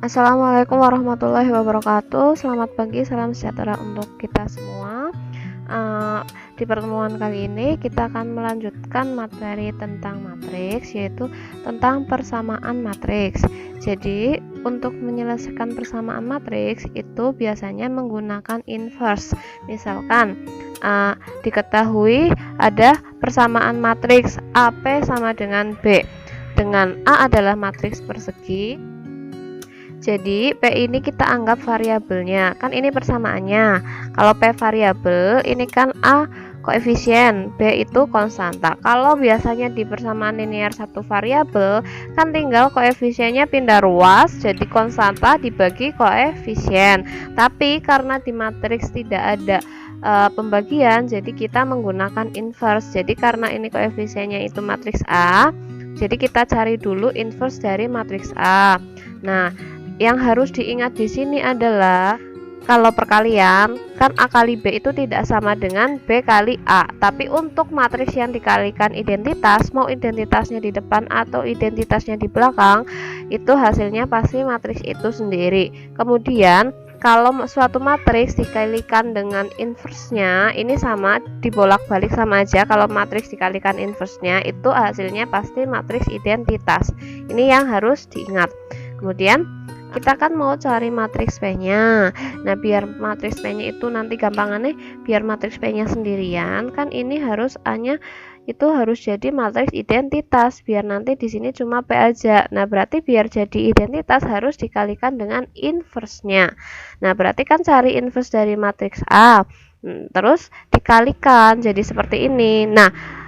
Assalamualaikum warahmatullahi wabarakatuh. Selamat pagi, salam sejahtera untuk kita semua. Di pertemuan kali ini kita akan melanjutkan materi tentang matriks, yaitu tentang persamaan matriks. Jadi untuk menyelesaikan persamaan matriks itu biasanya menggunakan inverse. Misalkan diketahui ada persamaan matriks AP sama dengan B, dengan A adalah matriks persegi. Jadi P ini kita anggap variabelnya, kan ini persamaannya. Kalau P variabel, ini kan A koefisien, B itu konstanta. Kalau biasanya di persamaan linear satu variabel, kan tinggal koefisiennya pindah ruas, jadi konstanta dibagi koefisien. Tapi karena di matriks tidak ada pembagian, jadi kita menggunakan inverse. Jadi karena ini koefisiennya itu matriks A, jadi kita cari dulu inverse dari matriks A. Nah, yang harus diingat di sini adalah kalau perkalian kan A kali B itu tidak sama dengan B kali A. Tapi untuk matriks yang dikalikan identitas, mau identitasnya di depan atau identitasnya di belakang, itu hasilnya pasti matriks itu sendiri. Kemudian kalau suatu matriks dikalikan dengan inversenya, ini sama, dibolak-balik sama aja. Kalau matriks dikalikan inversenya, itu hasilnya pasti matriks identitas. Ini yang harus diingat. Kemudian kita kan mau cari matriks P-nya. Nah, biar matriks P-nya itu nanti gampangannya, biar matriks P-nya sendirian, kan ini harus A-nya itu harus jadi matriks identitas. Biar nanti di sini cuma P aja. Nah, berarti biar jadi identitas harus dikalikan dengan inverse-nya. Nah, berarti kan cari inverse dari matriks A. Terus dikalikan jadi seperti ini. Nah,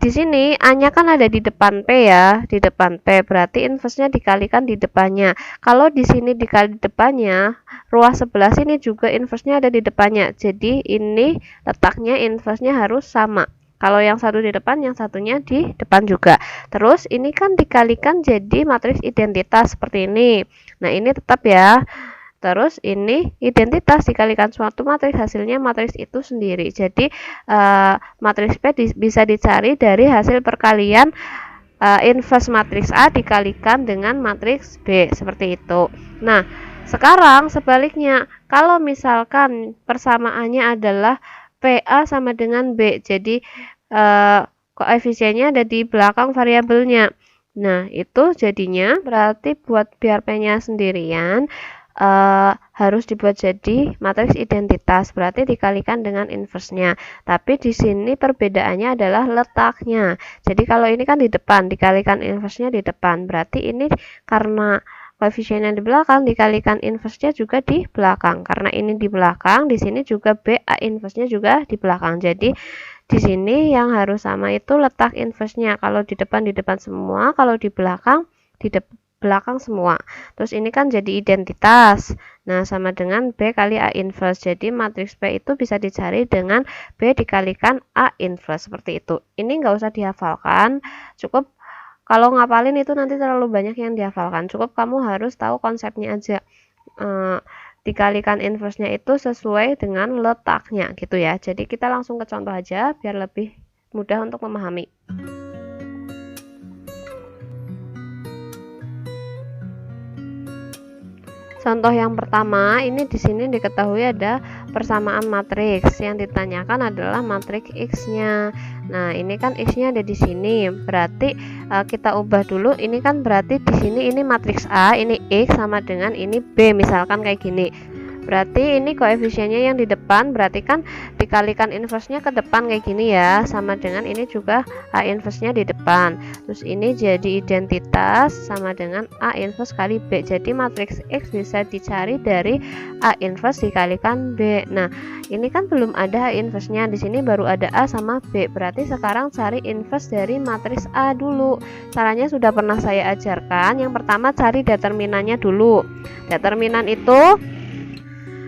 di sini A-nya kan ada di depan P ya, di depan P, berarti inverse-nya dikalikan di depannya. Kalau di sini dikali di depannya, ruas sebelah sini juga inverse-nya ada di depannya. Jadi ini letaknya inverse-nya harus sama. Kalau yang satu di depan, yang satunya di depan juga. Terus ini kan dikalikan jadi matriks identitas seperti ini. Nah, ini tetap ya. Terus ini identitas dikalikan suatu matriks, hasilnya matriks itu sendiri. Jadi matriks P bisa dicari dari hasil perkalian inverse matriks A dikalikan dengan matriks B, seperti itu. Nah, sekarang sebaliknya, kalau misalkan persamaannya adalah PA sama dengan B, jadi koefisiennya ada di belakang variabelnya. Nah, itu jadinya berarti buat biar P-nya sendirian, harus dibuat jadi matriks identitas, berarti dikalikan dengan inverse-nya. Tapi di sini perbedaannya adalah letaknya. Jadi kalau ini kan di depan, dikalikan inverse-nya di depan, berarti ini karena koefisiennya di belakang dikalikan inverse-nya juga di belakang. Karena ini di belakang, di sini juga B A inverse-nya juga di belakang. Jadi di sini yang harus sama itu letak inverse-nya. Kalau di depan semua, kalau di belakang belakang semua. Terus ini kan jadi identitas. Nah, sama dengan B kali A inverse. Jadi matriks P itu bisa dicari dengan B dikalikan A inverse, seperti itu. Ini nggak usah dihafalkan, cukup kalau ngapalin itu nanti terlalu banyak yang dihafalkan. Cukup kamu harus tahu konsepnya aja. Dikalikan inverse-nya itu sesuai dengan letaknya gitu ya. Jadi kita langsung ke contoh aja biar lebih mudah untuk memahami. Contoh yang pertama, ini di sini diketahui ada persamaan matriks. Yang ditanyakan adalah matriks X-nya. Nah, ini kan X-nya ada di sini. Berarti kita ubah dulu. Ini kan berarti di sini ini matriks A, ini X sama dengan ini B, misalkan kayak gini. Berarti ini koefisiennya yang di depan, berarti kan dikalikan inverse-nya ke depan kayak gini ya, sama dengan ini juga A inverse-nya di depan. Terus ini jadi identitas sama dengan A inverse kali B. Jadi matriks X bisa dicari dari A inverse dikalikan B. Nah, ini kan belum ada A inverse-nya, di sini baru ada A sama B. Berarti sekarang cari inverse dari matriks A dulu. Caranya sudah pernah saya ajarkan. Yang pertama cari determinannya dulu. Determinan itu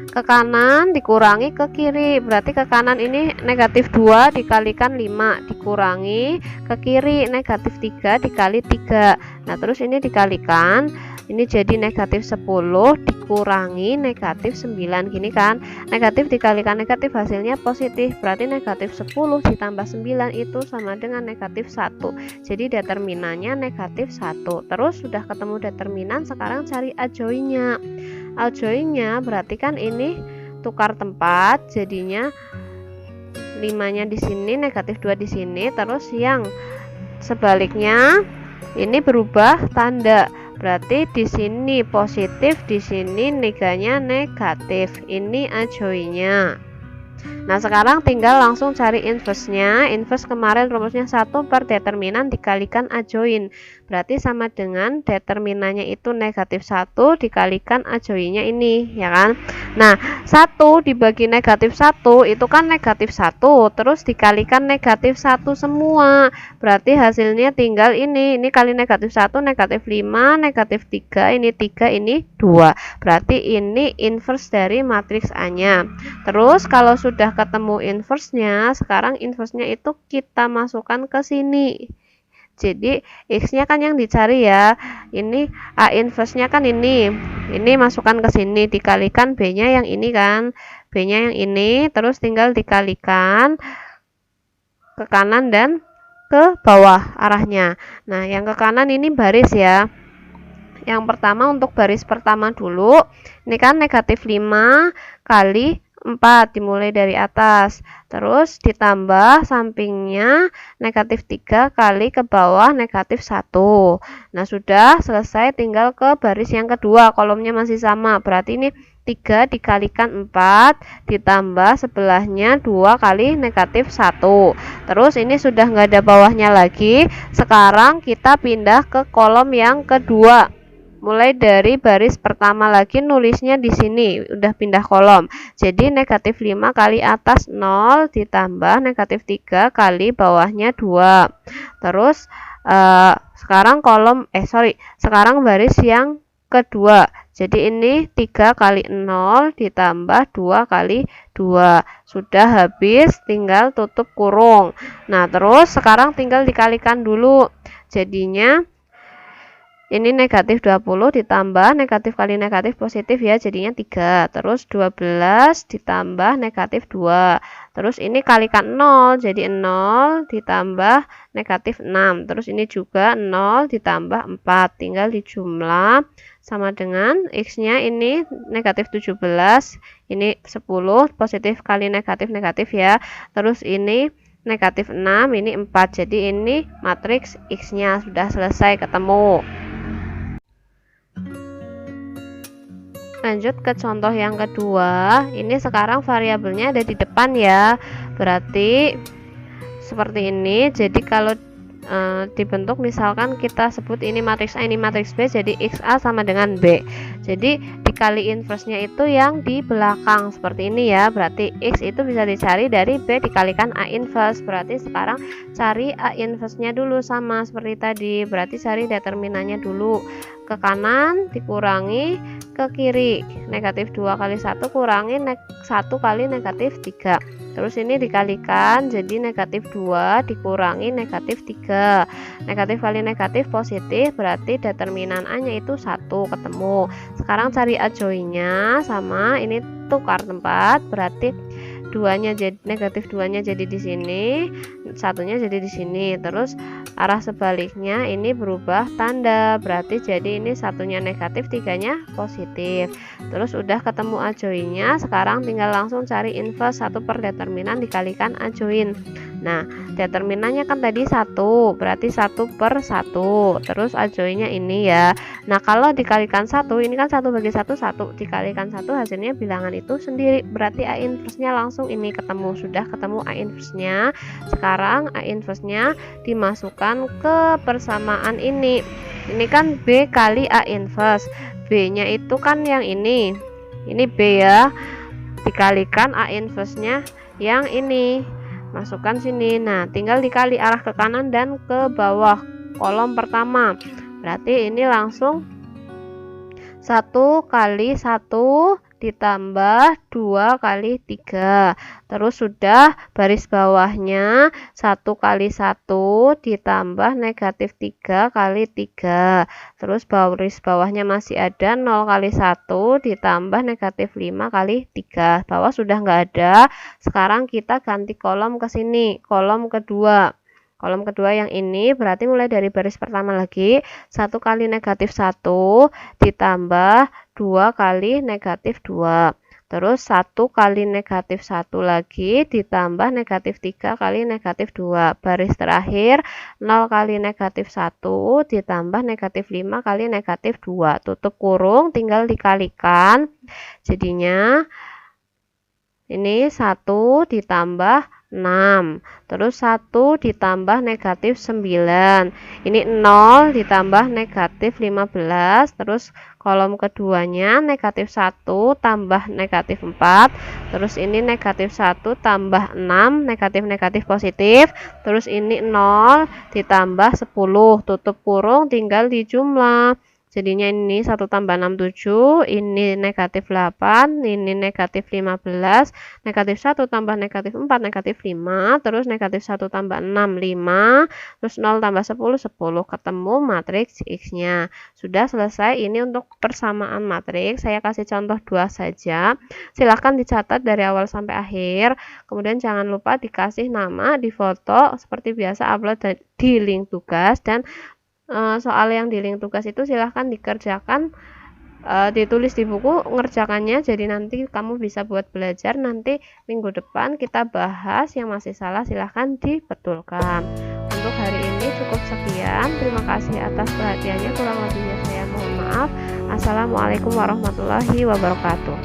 ke kanan dikurangi ke kiri, berarti ke kanan ini negatif 2 dikalikan 5 dikurangi ke kiri negatif 3 dikali 3. Nah, terus ini dikalikan ini jadi negatif 10 dikurangi negatif 9 gini kan, negatif dikalikan negatif hasilnya positif, berarti negatif 10 ditambah 9 itu sama dengan negatif 1, jadi determinannya negatif 1. Terus sudah ketemu determinan, sekarang cari adjoinnya. Adjoinnya berarti kan ini tukar tempat, jadinya 5-nya di sini, negatif 2 di sini, terus yang sebaliknya ini berubah tanda. Berarti di sini positif, di sini neganya negatif. Ini adjoinnya. Nah, sekarang tinggal langsung cari inverse-nya. Inverse kemarin rumusnya 1 per determinan dikalikan adjoin. Berarti sama dengan determinannya itu negatif 1 dikalikan adjoinnya ini, ya kan? Nah, 1 dibagi negatif 1 itu kan negatif 1, terus dikalikan negatif 1 semua. Berarti hasilnya tinggal ini kali negatif 1, negatif 5, negatif 3, ini 3, ini 2. Berarti ini inverse dari matriks A-nya. Terus kalau sudah ketemu inverse-nya, sekarang inverse-nya itu kita masukkan ke sini. Jadi X-nya kan yang dicari ya. Ini A inverse-nya kan ini masukkan ke sini, dikalikan B-nya yang ini kan. B-nya yang ini, terus tinggal dikalikan ke kanan dan ke bawah arahnya. Nah, yang ke kanan ini baris ya. Yang pertama untuk baris pertama dulu. Ini kan negatif 5 kali 4 dimulai dari atas, terus ditambah sampingnya negatif 3 kali ke bawah negatif 1. Nah, sudah selesai, tinggal ke baris yang kedua, kolomnya masih sama, berarti ini 3 dikalikan 4 ditambah sebelahnya 2 kali negatif 1. Terus ini sudah nggak ada bawahnya lagi. Sekarang kita pindah ke kolom yang kedua. Mulai dari baris pertama lagi nulisnya di sini, udah pindah kolom. Jadi negatif 5 kali atas 0 ditambah negatif 3 kali bawahnya 2. Terus sekarang sekarang baris yang kedua. Jadi ini 3 kali 0 ditambah 2 kali 2. Sudah habis, tinggal tutup kurung. Nah, terus sekarang tinggal dikalikan dulu. Jadinya ini negatif 20 ditambah negatif kali negatif positif ya, jadinya 3. Terus 12 ditambah negatif 2. Terus ini kalikan 0, jadi 0 ditambah negatif 6. Terus ini juga 0 ditambah 4. Tinggal dijumlah sama dengan X-nya ini negatif 17. Ini 10, positif kali negatif negatif ya. Terus ini negatif 6, ini 4. Jadi ini matriks X-nya sudah selesai ketemu. Lanjut ke contoh yang kedua. Ini sekarang variabelnya ada di depan ya, berarti seperti ini. Jadi kalau dibentuk misalkan kita sebut ini matriks A, ini matriks B, jadi XA sama dengan B. Jadi dikali inverse-nya itu yang di belakang seperti ini ya. Berarti X itu bisa dicari dari B dikalikan A inverse. Berarti sekarang cari A inverse-nya dulu sama seperti tadi. Berarti cari determinannya dulu. Ke kanan dikurangi ke kiri, negatif 2 kali 1 kurangi 1 kali negatif 3. Terus ini dikalikan, jadi negatif 2 dikurangi negatif 3. Negatif kali negatif positif, berarti determinan A-nya itu 1, ketemu. Sekarang cari adjoinnya, sama ini tukar tempat, berarti negatif 2-nya jadi di sini, 1-nya jadi di sini. Terus arah sebaliknya ini berubah tanda, berarti jadi ini 1-nya negatif, 3-nya positif. Terus udah ketemu adjoinnya, sekarang tinggal langsung cari inverse 1 per determinan dikalikan adjoin. Nah, determinannya kan tadi 1, berarti 1 per 1. Terus adjoinnya ini ya. Nah, kalau dikalikan 1, ini kan 1 bagi 1, 1 dikalikan 1 hasilnya bilangan itu sendiri. Berarti A inverse-nya langsung ini ketemu. Sudah ketemu A inverse-nya. Sekarang A inverse-nya dimasukkan ke persamaan ini. Ini kan B kali A inverse. B-nya itu kan yang ini. Ini B ya. Dikalikan A inverse-nya yang ini. Masukkan sini. Nah, tinggal dikali arah ke kanan dan ke bawah kolom pertama. Berarti ini langsung 1 kali 1 ditambah 2 kali 3. Terus sudah baris bawahnya 1 kali 1 ditambah negatif 3 kali 3. Terus baris bawahnya masih ada 0 kali 1 ditambah negatif 5 kali 3. Bawah sudah nggak ada. Sekarang kita ganti kolom ke sini, kolom kedua. Kolom kedua yang ini berarti mulai dari baris pertama lagi 1 kali negatif 1 ditambah 2 kali negatif 2. Terus 1 kali negatif 1 lagi ditambah negatif 3 kali negatif 2. Baris terakhir 0 kali negatif 1 ditambah negatif 5 kali negatif 2. Tutup kurung, tinggal dikalikan. Jadinya ini 1 ditambah 6, terus 1 ditambah negatif 9, ini 0 ditambah negatif 15, terus kolom keduanya negatif 1 tambah negatif 4, terus ini negatif 1 tambah 6, negatif positif, terus ini 0 ditambah 10, tutup kurung, tinggal dijumlah. Jadinya ini 1 tambah 6 7, ini negatif 8, ini negatif 15, negatif 1 tambah negatif 4 negatif 5, terus negatif 1 tambah 6 5, terus 0 tambah 10 10, ketemu matriks X-nya. Sudah selesai. Ini untuk persamaan matriks, saya kasih contoh 2 saja. Silahkan dicatat dari awal sampai akhir, kemudian jangan lupa dikasih nama, difoto, seperti biasa upload di link tugas, dan soal yang di link tugas itu silahkan dikerjakan, ditulis di buku ngerjakannya, jadi nanti kamu bisa buat belajar. Nanti minggu depan kita bahas yang masih salah, silahkan dibetulkan. Untuk hari ini cukup sekian, terima kasih atas perhatiannya, kurang lebihnya saya mohon maaf. Assalamualaikum warahmatullahi wabarakatuh.